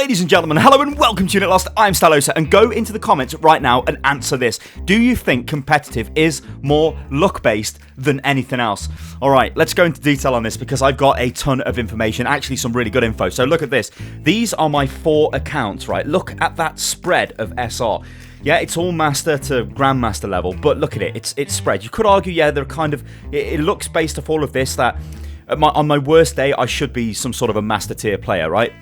Ladies and gentlemen, hello and welcome to Unit Lost. I'm Stylosa, and go into the comments right now and answer this. Do you think competitive is more luck-based than anything else? Alright, let's go into detail on this because I've got a ton of information, actually some really good info. So look at this. These are my 4 accounts, right? Look at that spread of SR. Yeah, it's all master to grandmaster level, but look at it, it's spread. You could argue, yeah, they're kind of, it looks based off all of this that on my worst day, I should be some sort of a master tier player, right?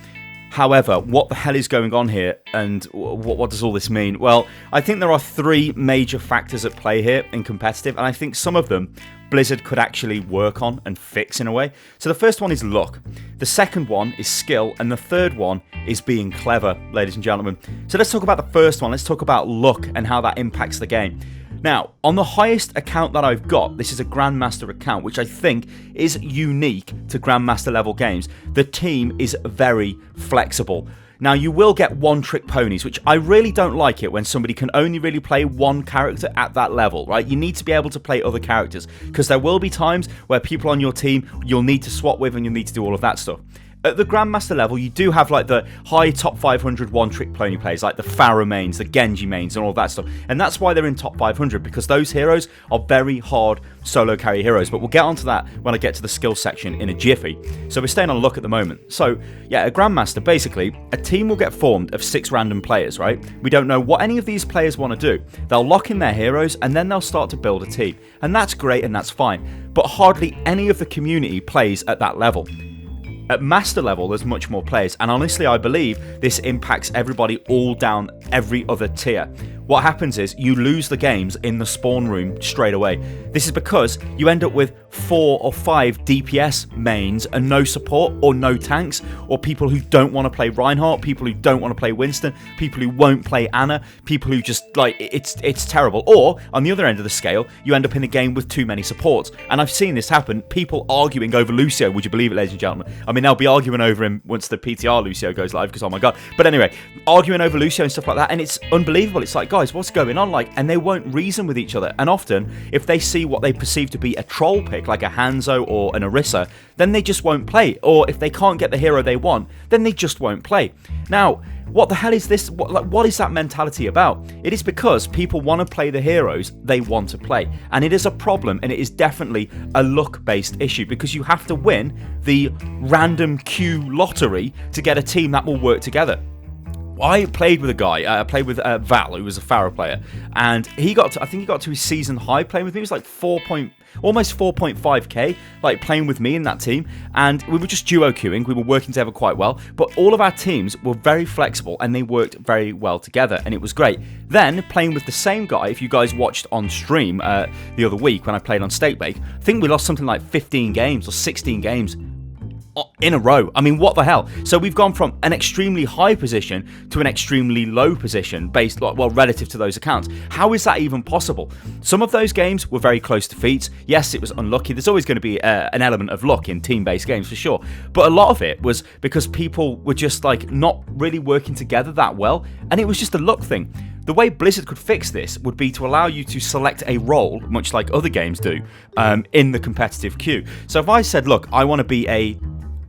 However, what the hell is going on here, and what does all this mean? Well, I think there are 3 major factors at play here in competitive, and I think some of them Blizzard could actually work on and fix in a way. So the first one is luck, the second one is skill, and the third one is being clever, ladies and gentlemen. So let's talk about the first one. Let's talk about luck and how that impacts the game. Now, on the highest account that I've got, this is a Grandmaster account, which I think is unique to Grandmaster level games. The team is very flexible. Now, you will get one-trick ponies, which I really don't like it when somebody can only really play one character at that level, right? You need to be able to play other characters, because there will be times where people on your team you'll need to swap with and you'll need to do all of that stuff. At the Grandmaster level, you do have like the high top 500 one-trick pony players, like the Pharah mains, the Genji mains, and all that stuff. And that's why they're in top 500, because those heroes are very hard solo carry heroes. But we'll get onto that when I get to the skill section in a jiffy. So we're staying on luck at the moment. So yeah, a Grandmaster, basically, a team will get formed of 6 random players, right? We don't know what any of these players want to do. They'll lock in their heroes, and then they'll start to build a team. And that's great, and that's fine. But hardly any of the community plays at that level. At master level, there's much more players, and honestly, I believe this impacts everybody all down every other tier. What happens is you lose the games in the spawn room straight away. This is because you end up with 4 or 5 DPS mains and no support or no tanks, or people who don't want to play Reinhardt, people who don't want to play Winston, people who won't play Anna, people who just, like, it's terrible. Or, on the other end of the scale, you end up in a game with too many supports. And I've seen this happen, people arguing over Lucio, would you believe it, ladies and gentlemen? I mean, they'll be arguing over him once the PTR Lucio goes live, because oh my god. But anyway, arguing over Lucio and stuff like that, and it's unbelievable. It's like, guys, what's going on? Like, and they won't reason with each other. And often, if they see what they perceive to be a troll pick, like a Hanzo or an Orisa, then they just won't play. Or if they can't get the hero they want, then they just won't play. Now, what the hell is this? What is that mentality about? It is because people want to play the heroes they want to play. And it is a problem, and it is definitely a luck-based issue, because you have to win the random queue lottery to get a team that will work together. I played with a guy, I played with Val, who was a Pharah player, and he got to, I think he got to his season high playing with me. It was like almost 4.5k, like playing with me in that team, and we were just duo queuing, we were working together quite well, but all of our teams were very flexible and they worked very well together, and it was great. Then, playing with the same guy, if you guys watched on stream the other week when I played on State Bake, I think we lost something like 15 games or 16 games in a row. I mean, what the hell? So we've gone from an extremely high position to an extremely low position based, well, relative to those accounts. How is that even possible? Some of those games were very close defeats. Yes, it was unlucky. There's always going to be an element of luck in team-based games for sure. But a lot of it was because people were just like not really working together that well, and it was just a luck thing. The way Blizzard could fix this would be to allow you to select a role, much like other games do, in the competitive queue. So if I said, look, I want to be a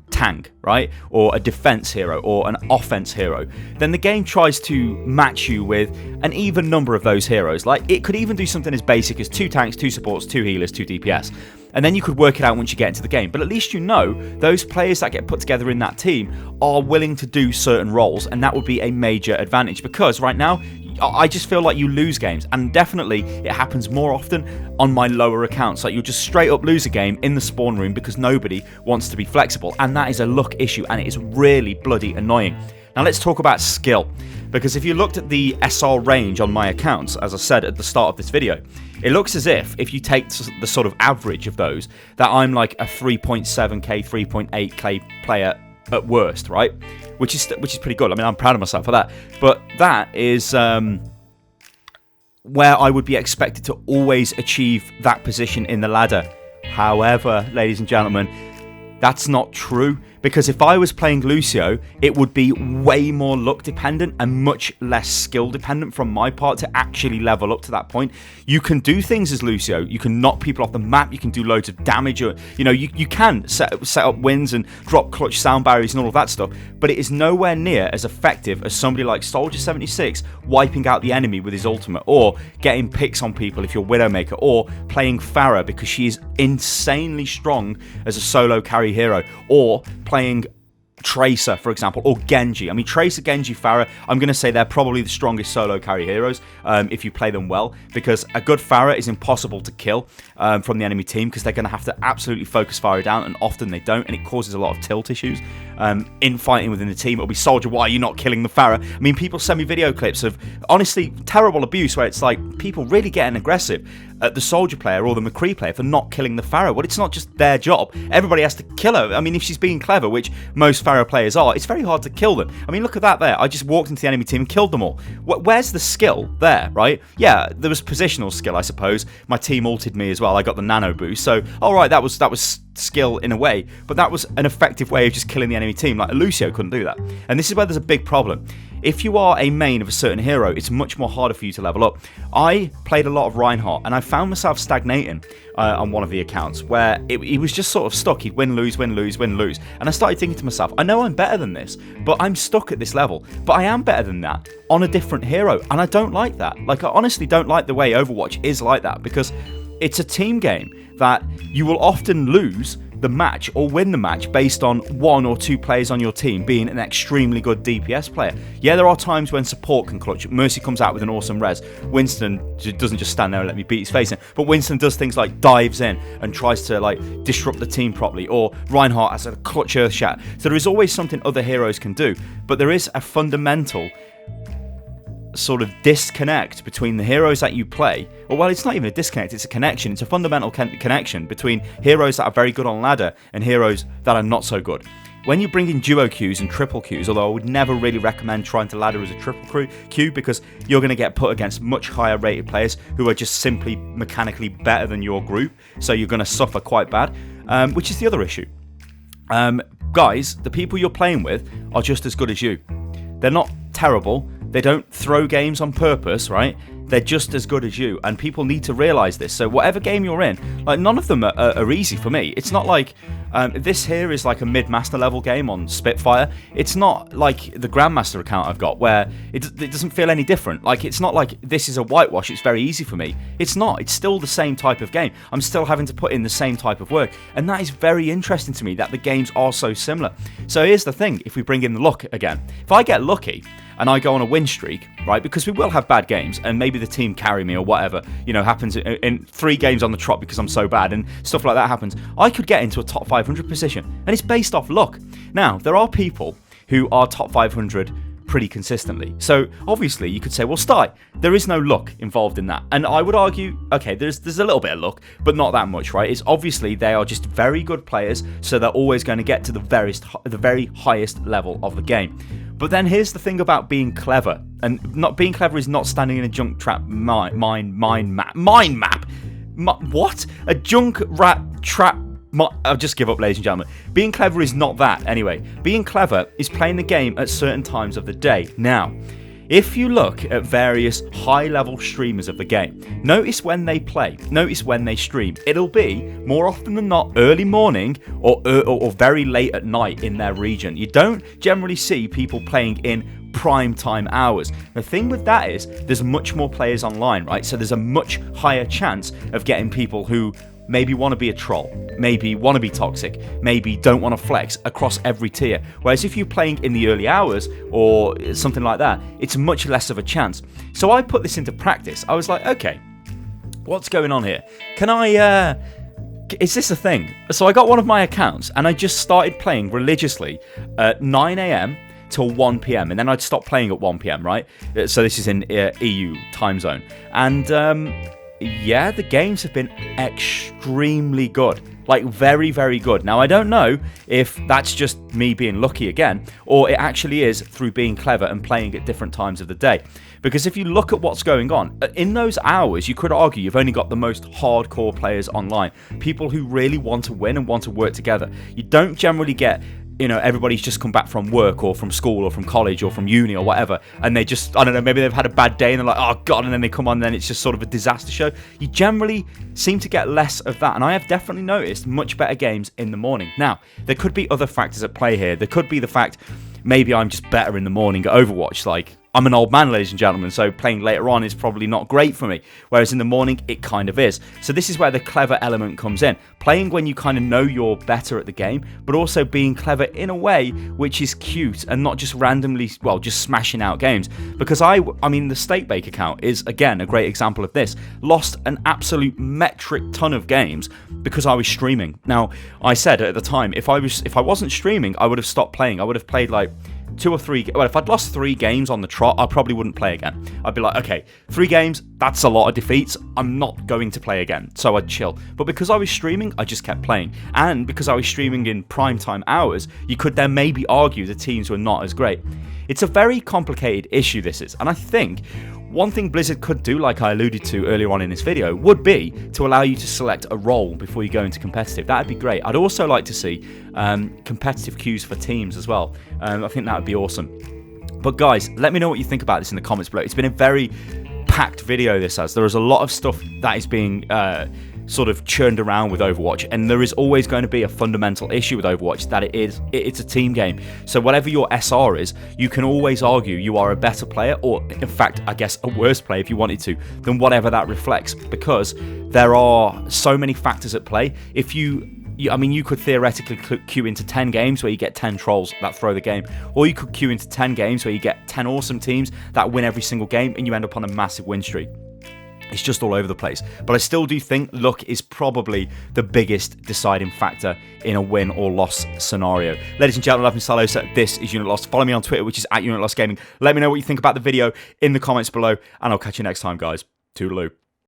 tank, right, or a defense hero or an offense hero, then the game tries to match you with an even number of those heroes. Like, it could even do something as basic as 2 tanks, 2 supports, 2 healers, 2 DPS, and then you could work it out once you get into the game. But at least you know those players that get put together in that team are willing to do certain roles, and that would be a major advantage, because right now I just feel like you lose games, and definitely it happens more often on my lower accounts. Like, you'll just straight up lose a game in the spawn room because nobody wants to be flexible, and that is a luck issue, and it is really bloody annoying. Now let's talk about skill, because if you looked at the SR range on my accounts, as I said at the start of this video, it looks as if you take the sort of average of those, that I'm like a 3.7k, 3.8k player at worst, right? Which is pretty good. I mean, I'm proud of myself for that. But that is where I would be expected to always achieve that position in the ladder. However, ladies and gentlemen, That's not true, because if I was playing Lucio, it would be way more luck dependent and much less skill dependent from my part to actually level up to that point. You can do things as Lucio. You can knock people off the map. You can do loads of damage. Or, you can set up wins and drop clutch sound barriers and all of that stuff, but it is nowhere near as effective as somebody like Soldier 76 wiping out the enemy with his ultimate, or getting picks on people if you're Widowmaker, or playing Pharah because she is insanely strong as a solo carry hero, or playing Tracer, for example, or Genji. I mean, Tracer, Genji, Pharah, I'm going to say they're probably the strongest solo carry heroes if you play them well, because a good Pharah is impossible to kill from the enemy team, because they're going to have to absolutely focus Pharah down, and often they don't, and it causes a lot of tilt issues in fighting within the team. It'll be, Soldier, why are you not killing the Pharah? I mean, people send me video clips of, honestly, terrible abuse where it's like people really getting aggressive at the Soldier player or the McCree player for not killing the Pharah. Well, it's not just their job. Everybody has to kill her. I mean, if she's being clever, which most Pharah players are, it's very hard to kill them. I mean, look at that there. I just walked into the enemy team and killed them all. Where's the skill there, right? Yeah, there was positional skill, I suppose. My team ulted me as well. I got the nano boost. So, all right, that was skill in a way, but that was an effective way of just killing the enemy team. Like, Lucio couldn't do that. And this is where there's a big problem. If you are a main of a certain hero, it's much more harder for you to level up. I played a lot of Reinhardt, and I found myself stagnating on one of the accounts, where he was just sort of stuck. He'd win, lose, win, lose, win, lose. And I started thinking to myself, I know I'm better than this, but I'm stuck at this level. But I am better than that on a different hero, and I don't like that. Like, I honestly don't like the way Overwatch is like that, because it's a team game that you will often lose the match or win the match based on one or two players on your team being an extremely good DPS player. Yeah, there are times when support can clutch. Mercy comes out with an awesome res. Winston doesn't just stand there and let me beat his face in, but Winston does things like dives in and tries to like disrupt the team properly, or Reinhardt has a clutch earth shot. So there is always something other heroes can do, but there is a fundamental sort of disconnect between the heroes that you play. Well, it's not even a disconnect, it's a connection. It's a fundamental connection between heroes that are very good on ladder and heroes that are not so good. When you bring in duo queues and triple queues, although I would never really recommend trying to ladder as a triple queue, because you're going to get put against much higher rated players who are just simply mechanically better than your group, so you're going to suffer quite bad, which is the other issue. Guys, the people you're playing with are just as good as you. They're not terrible. They don't throw games on purpose, right? They're just as good as you, and people need to realise this. So whatever game you're in, like, none of them are easy for me. It's not like this here is like a mid-master level game on Spitfire. It's not like the Grandmaster account I've got, where it doesn't feel any different. Like, it's not like this is a whitewash, it's very easy for me. It's not. It's still the same type of game. I'm still having to put in the same type of work, and that is very interesting to me, that the games are so similar. So here's the thing, if we bring in the luck again. If I get lucky and I go on a win streak, right, because we will have bad games, and maybe the team carry me or whatever, happens in 3 games on the trot because I'm so bad, and stuff like that happens, I could get into a top 500 position, and it's based off luck. Now, there are people who are top 500 pretty consistently. So obviously you could say, well, Sty, there is no luck involved in that. And I would argue, okay, there's a little bit of luck, but not that much, right? It's obviously they are just very good players, so they're always going to get to the very highest level of the game. But then here's the thing about being clever, and not being clever is not standing in a junk trap mine map. What? A junk rat trap. I'll just give up, ladies and gentlemen. Being clever is not that. Anyway, being clever is playing the game at certain times of the day. Now, if you look at various high-level streamers of the game, notice when they play, notice when they stream. It'll be, more often than not, early morning or very late at night in their region. You don't generally see people playing in prime time hours. The thing with that is, there's much more players online, right? So there's a much higher chance of getting people who maybe want to be a troll, maybe want to be toxic, maybe don't want to flex across every tier. Whereas if you're playing in the early hours or something like that, it's much less of a chance. So I put this into practice. I was like, okay, what's going on here? Is this a thing? So I got one of my accounts and I just started playing religiously at 9 a.m. till 1 p.m. and then I'd stop playing at 1 p.m, right? So this is in EU time zone. And yeah, the games have been extremely good. Like, very, very good. Now, I don't know if that's just me being lucky again, or it actually is through being clever and playing at different times of the day. Because if you look at what's going on, in those hours, you could argue you've only got the most hardcore players online. People who really want to win and want to work together. You don't generally get, you know, everybody's just come back from work or from school or from college or from uni or whatever, and they just, I don't know, maybe they've had a bad day and they're like, oh god, and then they come on and then it's just sort of a disaster show. You generally seem to get less of that, and I have definitely noticed much better games in the morning. Now, there could be other factors at play here. There could be the fact maybe I'm just better in the morning at Overwatch. Like, I'm an old man, ladies and gentlemen, so playing later on is probably not great for me, whereas in the morning, it kind of is. So this is where the clever element comes in. Playing when you kind of know you're better at the game, but also being clever in a way which is cute and not just randomly, well, just smashing out games. Because I mean, the Steak Bake account is, again, a great example of this. Lost an absolute metric ton of games because I was streaming. Now, I said at the time, if I wasn't streaming, I would have stopped playing. I would have played like 2 or 3, well, if I'd lost 3 games on the trot, I probably wouldn't play again. I'd be like, okay, 3 games, that's a lot of defeats, I'm not going to play again, so I'd chill. But because I was streaming, I just kept playing. And because I was streaming in prime time hours, you could then maybe argue the teams were not as great. It's a very complicated issue, this is, and I think one thing Blizzard could do, like I alluded to earlier on in this video, would be to allow you to select a role before you go into competitive. That'd be great. I'd also like to see competitive queues for teams as well. I think that would be awesome. But guys, let me know what you think about this in the comments below. It's been a very packed video, this has. There is a lot of stuff that is being sort of churned around with Overwatch, and there is always going to be a fundamental issue with Overwatch, that it's a team game. So whatever your SR is, you can always argue you are a better player, or in fact, I guess a worse player if you wanted to, than whatever that reflects, because there are so many factors at play. If I mean, you could theoretically queue into 10 games where you get 10 trolls that throw the game, or you could queue into 10 games where you get 10 awesome teams that win every single game and you end up on a massive win streak. It's just all over the place. But I still do think luck is probably the biggest deciding factor in a win or loss scenario. Ladies and gentlemen, I've been SATAIII. This is Unit Lost. Follow me on Twitter, which is @UnitLostGaming. Let me know what you think about the video in the comments below, and I'll catch you next time, guys. Toodaloo.